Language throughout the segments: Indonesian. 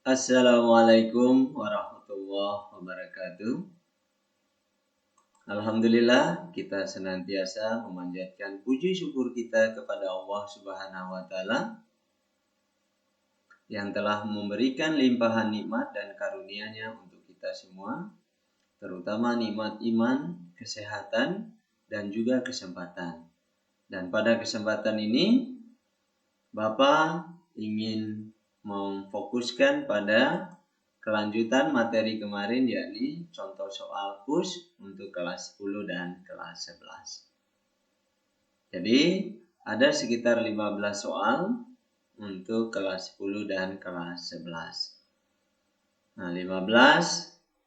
Assalamualaikum warahmatullahi wabarakatuh. Alhamdulillah, kita senantiasa memanjatkan puji syukur kita kepada Allah Subhanahu wa taala yang telah memberikan limpahan nikmat dan karunia-Nya untuk kita semua, terutama nikmat iman, kesehatan, dan juga kesempatan. Dan pada kesempatan ini Bapak ingin memfokuskan pada kelanjutan materi kemarin, yakni contoh soal KUS untuk kelas 10 dan kelas 11. Jadi ada sekitar 15 soal untuk kelas 10 dan kelas 11. Nah, 15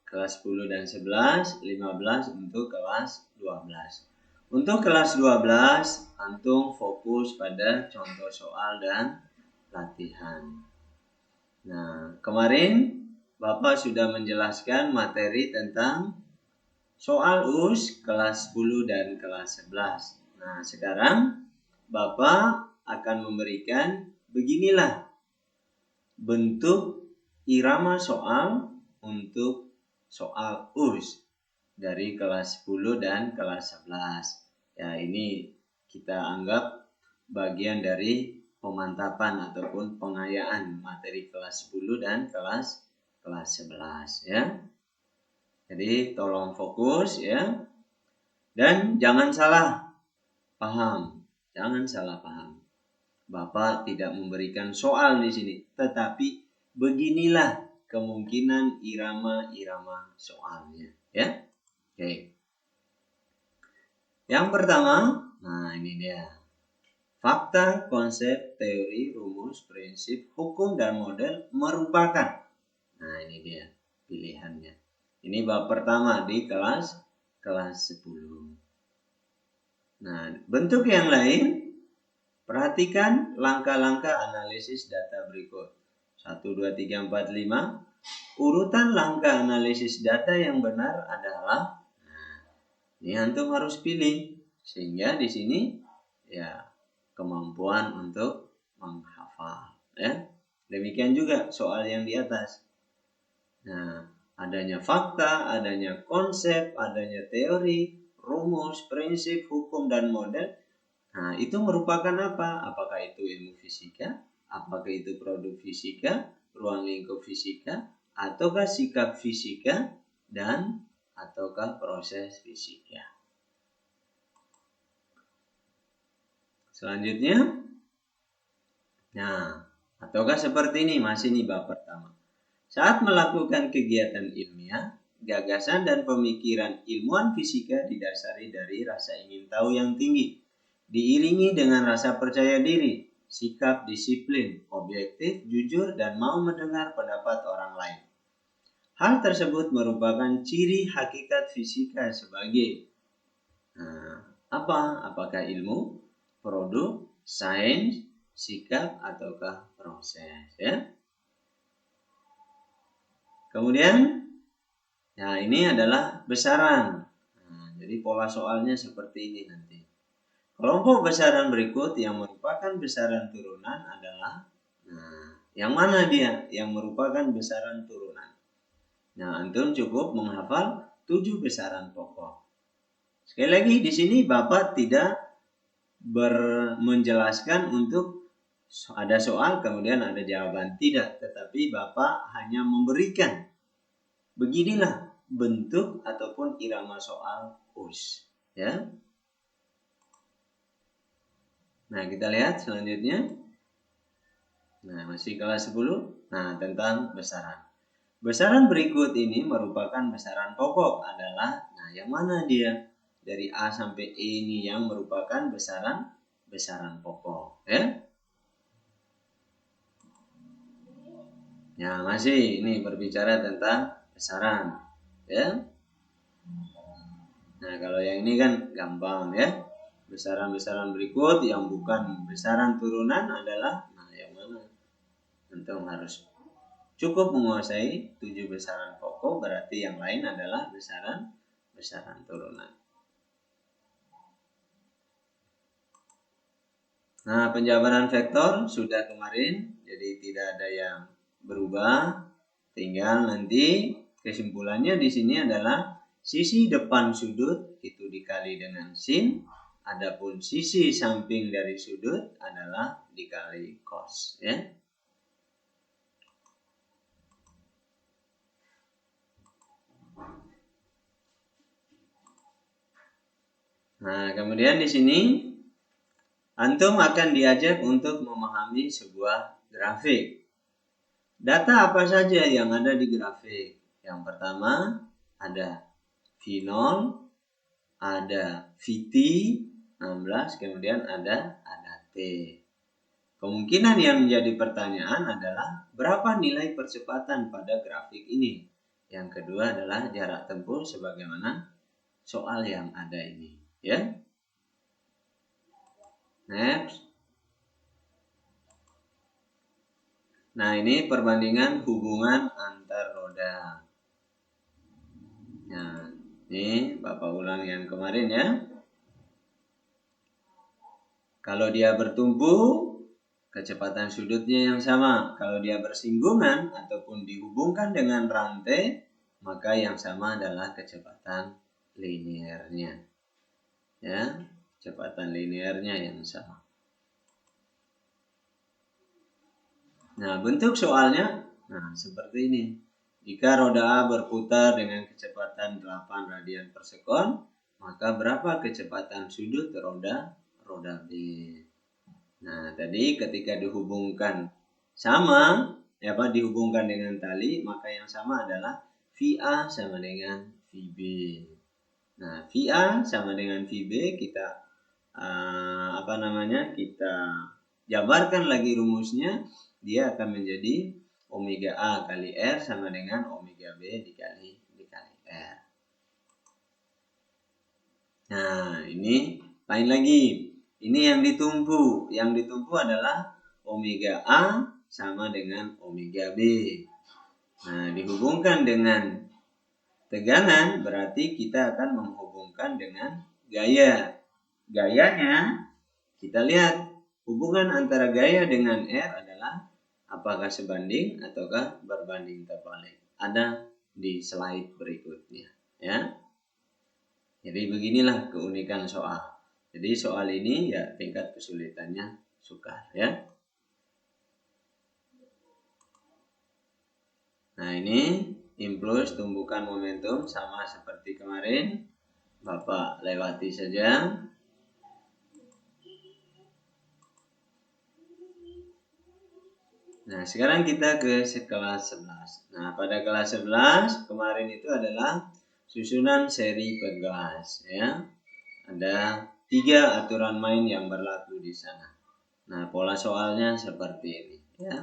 kelas 10 dan 11, 15 untuk kelas 12. Untuk kelas 12, antum fokus pada contoh soal dan latihan. Nah, kemarin Bapak sudah menjelaskan materi tentang soal US kelas 10 dan kelas 11. Nah, sekarang Bapak akan memberikan beginilah bentuk irama soal untuk soal US dari kelas 10 dan kelas 11. Ya, ini kita anggap bagian dari pemantapan ataupun pengayaan materi kelas 10 dan kelas 11 ya. Jadi tolong fokus ya. Dan jangan salah paham. Jangan salah paham. Bapak tidak memberikan soal di sini, tetapi beginilah kemungkinan irama-irama soalnya ya. Oke. Yang pertama, nah ini dia. Fakta, konsep, teori, rumus, prinsip, hukum, dan model merupakan. Nah ini dia pilihannya. Ini bab pertama di kelas 10. Nah, bentuk yang lain, perhatikan langkah-langkah analisis data berikut. 1, 2, 3, 4, 5. Urutan langkah analisis data yang benar adalah, nah, ini antum harus pilih. Sehingga di sini ya kemampuan untuk menghafal ya. Demikian juga soal yang di atas. Nah, adanya fakta, adanya konsep, adanya teori, rumus, prinsip, hukum, dan model. Nah, itu merupakan apa? Apakah itu ilmu fisika? Apakah itu produk fisika, ruang lingkup fisika, ataukah sikap fisika, dan ataukah proses fisika? Selanjutnya, nah, ataukah seperti ini, masih nih bab pertama. Saat melakukan kegiatan ilmiah, gagasan dan pemikiran ilmuwan fisika didasari dari rasa ingin tahu yang tinggi, diiringi dengan rasa percaya diri, sikap disiplin, objektif, jujur, dan mau mendengar pendapat orang lain. Hal tersebut merupakan ciri hakikat fisika sebagai apakah ilmu, produk, sains, sikap, ataukah proses ya. Kemudian, nah ini adalah besaran. Nah, jadi pola soalnya seperti ini nanti. Kelompok besaran berikut yang merupakan besaran turunan adalah, nah, yang mana dia yang merupakan besaran turunan? Nah, antum cukup menghafal 7 besaran pokok. Sekali lagi di sini Bapak tidak menjelaskan untuk ada soal kemudian ada jawaban, tidak, tetapi Bapak hanya memberikan beginilah bentuk ataupun irama soal US ya. Nah, kita lihat selanjutnya. Nah, masih kelas 10. Nah, tentang besaran. Besaran berikut ini merupakan besaran pokok adalah, nah yang mana dia? Dari A sampai E ini yang merupakan besaran pokok ya. Ya, masih ini berbicara tentang besaran ya. Nah, kalau yang ini kan gampang ya. Besaran-besaran berikut yang bukan besaran turunan adalah, nah yang mana? Antum harus cukup menguasai 7 besaran pokok, berarti yang lain adalah besaran turunan. Nah, penjabaran vektor sudah kemarin, jadi tidak ada yang berubah. Tinggal nanti kesimpulannya di sini adalah sisi depan sudut itu dikali dengan sin, adapun sisi samping dari sudut adalah dikali cos, ya. Nah, kemudian di sini antum akan diajak untuk memahami sebuah grafik. Data apa saja yang ada di grafik? Yang pertama ada V0, ada VT 16, kemudian ada T. Kemungkinan yang menjadi pertanyaan adalah berapa nilai percepatan pada grafik ini? Yang kedua adalah jarak tempuh sebagaimana soal yang ada ini, ya. Next. Nah, ini perbandingan hubungan antar roda. Nah, ini Bapak ulang yang kemarin, ya. Kalau dia bertumpu, kecepatan sudutnya yang sama. Kalau dia bersinggungan ataupun dihubungkan dengan rantai, maka yang sama adalah kecepatan linearnya. Ya, kecepatan linearnya yang sama. Nah, bentuk soalnya seperti ini. Jika roda A berputar dengan kecepatan 8 radian per sekon, maka berapa kecepatan sudut roda B? Nah, tadi ketika dihubungkan dihubungkan dengan tali, maka yang sama adalah VA sama dengan VB. Nah, VA sama dengan VB kita kita jabarkan lagi rumusnya, dia akan menjadi omega A kali R sama dengan omega B dikali R. Nah, ini lain lagi. Ini yang ditumpu. Yang ditumpu adalah omega A sama dengan omega B. Nah, dihubungkan dengan tegangan berarti kita akan menghubungkan dengan gaya. Gayanya kita lihat hubungan antara gaya dengan R adalah apakah sebanding ataukah berbanding terbalik. Ada di slide berikutnya, ya. Jadi beginilah keunikan soal. Jadi soal ini ya tingkat kesulitannya sukar, ya. Nah, ini impuls tumbukan momentum sama seperti kemarin. Bapak lewati saja. Nah, sekarang kita ke kelas 11. Nah, pada kelas 11 kemarin itu adalah susunan seri pegas, ya. Ada 3 aturan main yang berlaku di sana. Nah, pola soalnya seperti ini, ya.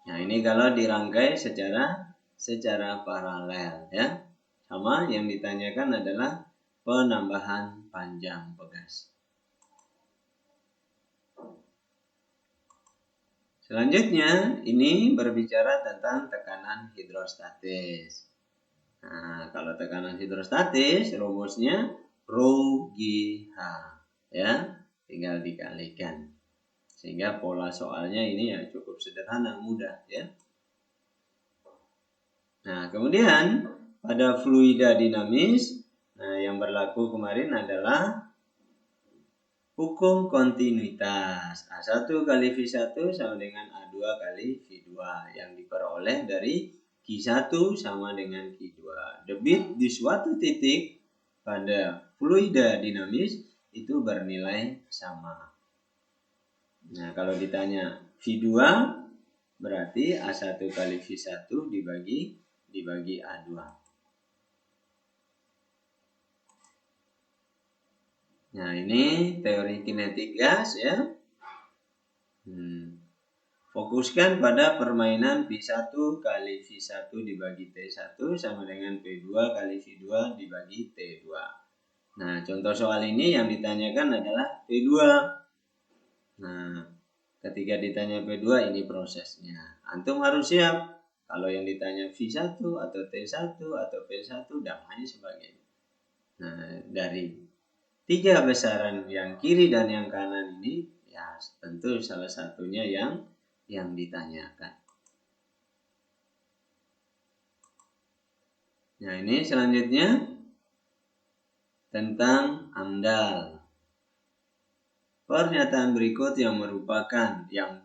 Nah, ini kalau dirangkai secara paralel, ya. Sama yang ditanyakan adalah penambahan panjang pegas. Selanjutnya, ini berbicara tentang tekanan hidrostatis. Nah, kalau tekanan hidrostatis, rumusnya Rho GH, ya, tinggal dikalikan. Sehingga pola soalnya ini ya cukup sederhana, mudah, ya. Nah, kemudian pada fluida dinamis, yang berlaku kemarin adalah hukum kontinuitas. A1 kali V1 sama dengan A2 kali V2 yang diperoleh dari Q1 sama dengan Q2. Debit di suatu titik pada fluida dinamis itu bernilai sama. Nah, kalau ditanya V2 berarti A1 kali V1 dibagi A2. Nah, ini teori kinetik gas, ya. Fokuskan pada permainan P1 kali V1 dibagi T1 sama dengan P2 kali V2 dibagi T2. Nah, contoh soal ini yang ditanyakan adalah P2. Nah, ketika ditanya P2 ini prosesnya. Antum harus siap. Kalau yang ditanya V1 atau T1 atau P1 dan lain sebagainya. Nah, dari 3 besaran yang kiri dan yang kanan ini, ya tentu salah satunya yang ditanyakan. Nah, ini selanjutnya tentang amdal. Pernyataan berikut yang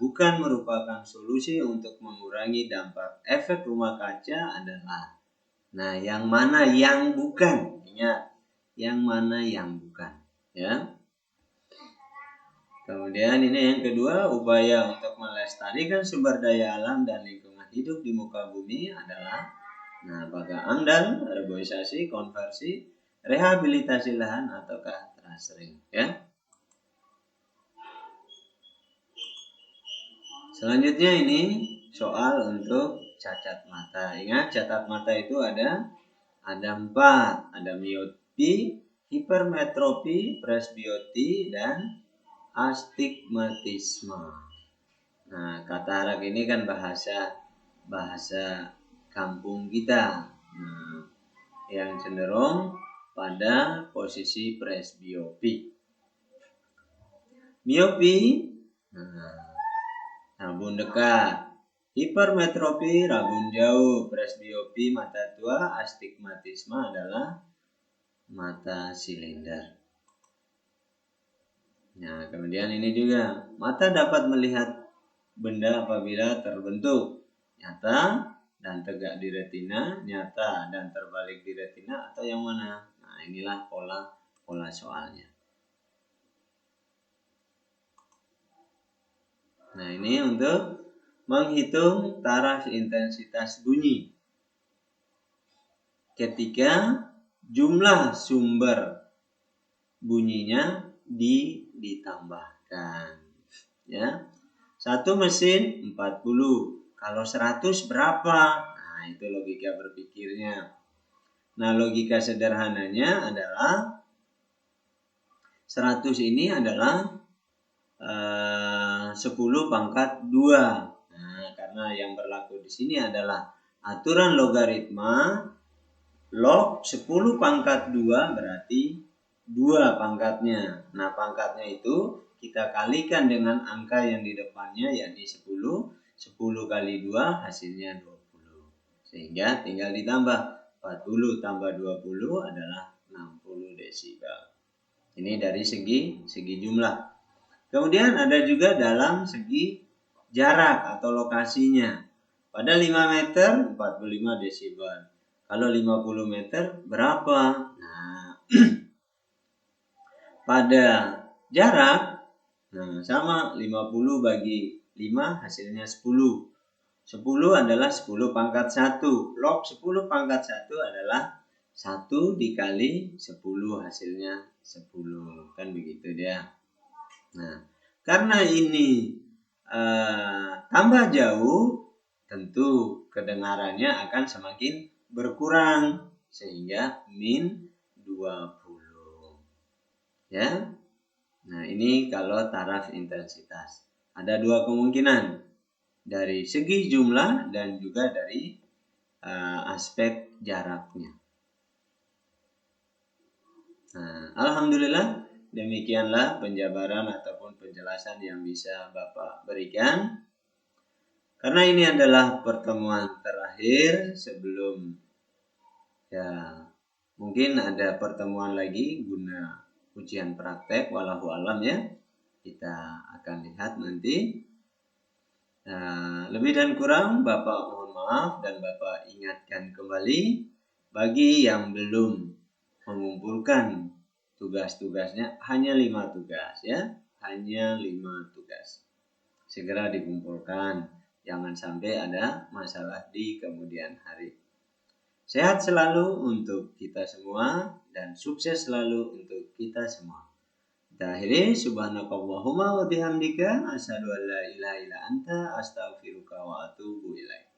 bukan merupakan solusi untuk mengurangi dampak efek rumah kaca adalah. Nah, yang mana yang bukan? Ingat, yang mana yang bukan, ya. Kemudian ini yang kedua, upaya untuk melestarikan sumber daya alam dan lingkungan hidup di muka bumi adalah, nah, apakah amdal, reboisasi, konversi, rehabilitasi lahan, ataukah terasering, ya. Selanjutnya ini soal untuk cacat mata. Ingat, cacat mata itu ada 4, ada miopi, hipermetropi, presbiopi, dan astigmatisme. Nah, katarak ini kan bahasa kampung kita. Nah, yang cenderung pada posisi presbiopi. Miopi, rabun dekat. Hipermetropi, rabun jauh. Presbiopi, mata tua. Astigmatisme adalah mata silinder. Nah, kemudian ini juga, mata dapat melihat benda apabila terbentuk nyata dan tegak di retina, nyata dan terbalik di retina, atau yang mana? Nah, inilah pola soalnya. Nah, ini untuk menghitung taraf intensitas bunyi ketika jumlah sumber bunyinya ditambahkan, ya. Satu mesin 40, kalau 100 berapa? Nah, itu logika berpikirnya. Nah, logika sederhananya adalah 100 ini adalah 10 pangkat 2. Nah, karena yang berlaku di sini adalah aturan logaritma, log 10 pangkat 2 berarti 2 pangkatnya. Nah, pangkatnya itu kita kalikan dengan angka yang di depannya, yakni 10. 10 kali 2 hasilnya 20. Sehingga tinggal ditambah 40 tambah 20 adalah 60 desibel. Ini dari segi jumlah. Kemudian ada juga dalam segi jarak atau lokasinya. Pada 5 meter 45 desibel. Kalau 50 meter berapa? Nah, pada jarak, nah, sama 50 bagi 5 hasilnya 10. 10 adalah 10 pangkat 1. Log 10 pangkat 1 adalah 1 dikali 10 hasilnya 10. Kan begitu dia. Nah, karena ini tambah jauh, tentu kedengarannya akan semakin berkurang sehingga min 20. Ya. Nah, ini kalau taraf intensitas. Ada 2 kemungkinan, dari segi jumlah dan juga dari aspek jaraknya. Nah, alhamdulillah demikianlah penjabaran ataupun penjelasan yang bisa Bapak berikan. Karena ini adalah pertemuan terakhir sebelum, ya, mungkin ada pertemuan lagi guna ujian praktek, wallahu alam, ya. Kita akan lihat nanti. Nah, lebih dan kurang Bapak mohon maaf dan Bapak ingatkan kembali bagi yang belum mengumpulkan tugas-tugasnya, hanya 5 tugas, ya, hanya 5 tugas. Segera dikumpulkan, jangan sampai ada masalah di kemudian hari. Sehat selalu untuk kita semua dan sukses selalu untuk kita semua. Kita akhiri, subhanakallahumma wa bihamdika asyhadu an la ilaha illa anta astaghfiruka wa atubu ilaik.